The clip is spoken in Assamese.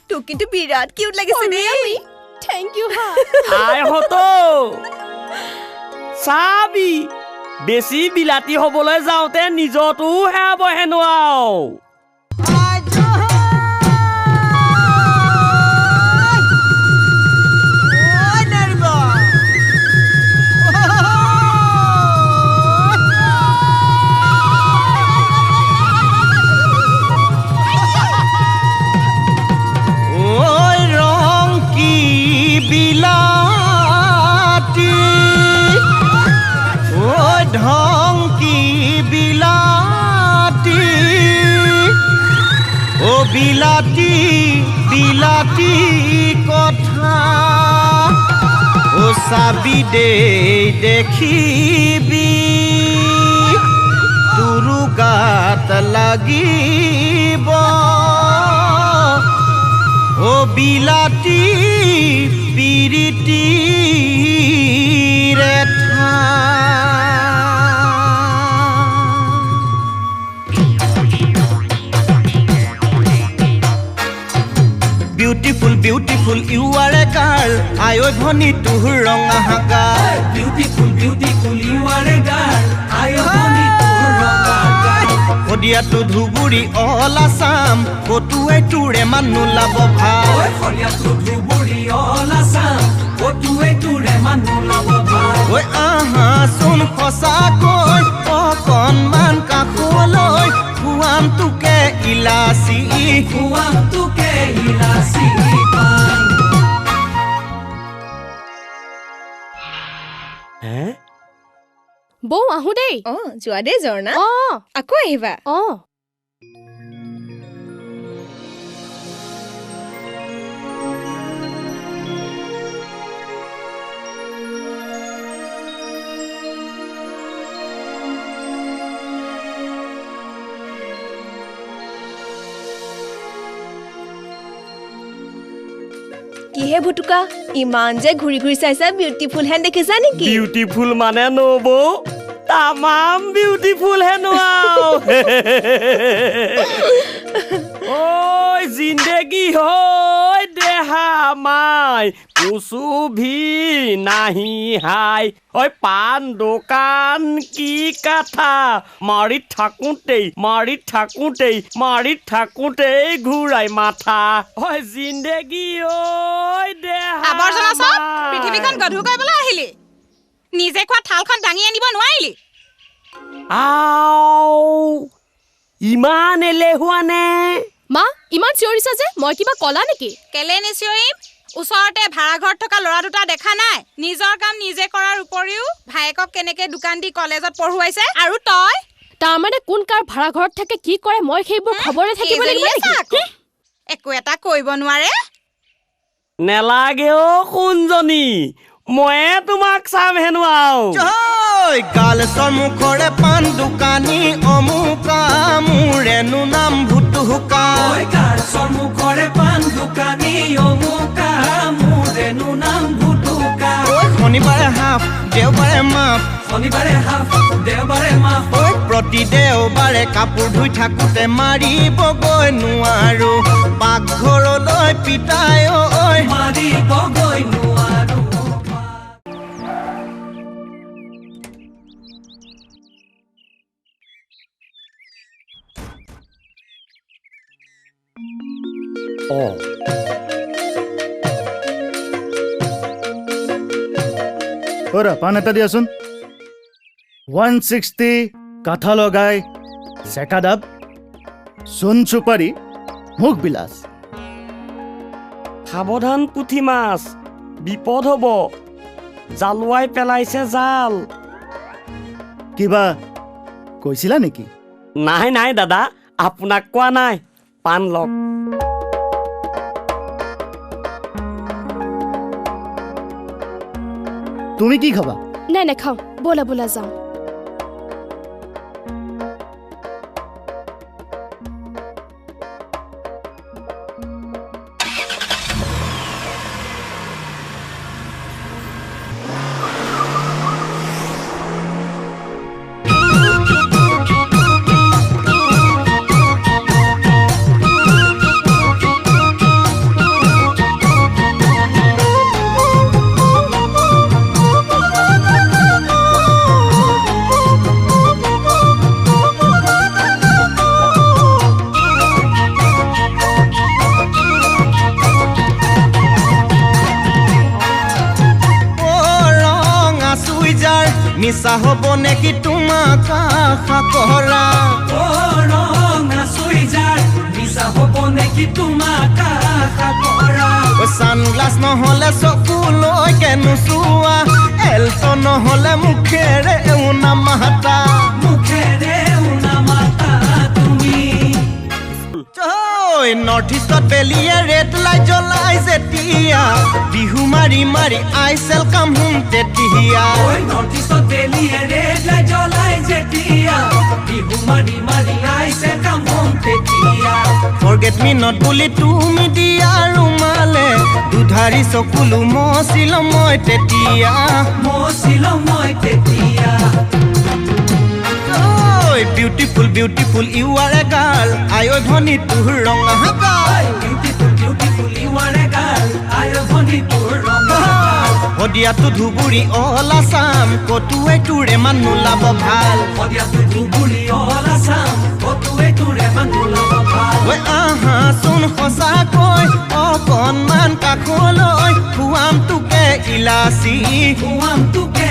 তোক কিন্তু বিৰাট কিউট লাগিছে দেই থ্যাংক ইউ হা আই হতো চাবি বেছি বিলাতী হবলৈ যাওঁতে নিজতো হেৰাব হেনো আও বিলাতী বিলাতী কথা ও চাবি দেই দেখিবি তোৰো গাত লাগিব ও বিলাতী পিৰিতিৰ ঠা Beautiful, beautiful, you are a girl. I owe honey to her wrong a girl. Beautiful, beautiful, you are a girl. I owe honey to her wrong a girl. Kodia to Dhuburi all Assam. Go to a tour, a manula bobha. Oi, Kodia to Dhuburi all Assam. Go to a tour, a manula bobha. Oi, soon hosa koi. Oh, con man ka kholoi. Huam tu ke ilasi. Huam tu ke ilasi. বৌ আহো দেই যোৱা দেই জৰ্ণা আকৌ আহিবা কিহে ভুটুকা ইমান যে ঘূৰি ঘূৰি চাইছা বিউটিফুল হেন দেখিছা নেকি বিউটিফুল মানে নবৌ তামাম বিউটিফুল হেনো আও ঐ জিন্দেগি হয় দেহা মাই কুচু ভি নাহি হাই ঐ পান দোকান কি কথা মাৰি থাকোঁতেই ঘূৰাই মাথা ঐ জিন্দেগি ঐ দেহা আবৰ্জনা সব পৃথিৱীখন গধুৰ কৰিবলৈ আহিলি নিজে খোৱা থালখন দাঙি আনিব নোৱাৰিলি আও ইমান এলেহুৱা নে মা ইমান চিঞৰিছা যে মই কিবা কলা নেকি কেলে নিচিঞৰিম ওচৰতে ভাড়া ঘৰত থকা ল'ৰা দুটা দেখা নাই নিজৰ কাম নিজে কৰাৰ উপৰিও ভায়েকক কেনেকে দোকান দি কলেজত পঢ়ুৱাইছে আৰু তই তাৰমানে কোন কাৰ ভাড়া ঘৰত থাকে কি কৰে মই সেইবোৰ খবৰে থাকিব লাগিব নেকি একো এটা কৰিব নোৱাৰে নেলাগে অ কোনজনী ময়ে তোমাক চাম হেনো আও গাল সন্মুখৰে পাণ দোকানী অমুকা মোৰেনো নাম ভুটুকা ঐ গাল সন্মুখৰে পাণ দোকানী অমুকা মোৰেনো নাম ভুটুকা শনিবাৰে হাফ দেওবাৰে মাফ শনিবাৰে হাফ দেওবাৰে মাফ প্ৰতি দেওবাৰে কাপোৰ ধুই থাকোঁতে মাৰিবগৈ নোৱাৰো পাকঘৰলৈ পিতাই ঐ মাৰিবগৈ নোৱাৰো ওৰা পান এটা দিয়াচোন 160 কাঠা লগাই সেকাদাব সোন সুপাৰি মুখ বিলাস সাৱধান পুঠি মাছ বিপদ হ'ব জালুৱাই পেলাইছে জাল কিবা কৈছিলা নেকি নাই দাদা আপোনাক কোৱা নাই পাণ লওক তুমি কি খাবা নাই নাখাওঁ ব'লা ব'লা যাওঁ যাৰ মিছা হ'ব নেকি তোমাক আশা কৰা অ ৰঙা চুইজাৰ মিছা হ'ব নেকি তোমাক আশা কৰা ছানগ্লাছ নহ'লে চকুলৈকে নোচোৱা এলটো নহ'লে মুখেৰে নামাতা মুখেৰে নামাতা তুমি নৰ্থ ইষ্টত বেলিয়ে ৰেড লাইট জ্বলাই যেতিয়া বিহু মাৰি মাৰি আইচেল কাম হোম তেতিয়া ঐ নৰ্থ ইষ্টত বেলিয়ে ৰেড লাইট জ্বলাই যেতিয়া বিহু মাৰি মাৰি আইছে কাম হোম তেতিয়া ফৰগেট মি নট বুলি তুমি দিয়া ৰুমালে দুধাৰি চকুলো মচিল মই তেতিয়া মচিল মই তেতিয়া বিউটিফুল বিউটিফুল ইউ আৰ এ গাৰ্ল আই ঐ ভনী তোৰ ৰঙা গাল বিউটিফুল বিউটিফুল ইউ আৰ এ গাৰ্ল আই ভনী তোৰ ৰঙা সদিয়াটো ধুবুৰী অলা চাম কটুৱে তোৰে মান নোলাব ভাল সদিয়াটো ধুবুৰী অলা চাম কটুৱে তোৰে মান নোলাব ভাল ঐ আহাচোন সঁচাকৈ অকণমান কাষলৈ খুৱাম তোকে ইলাচি খুৱাম তোকে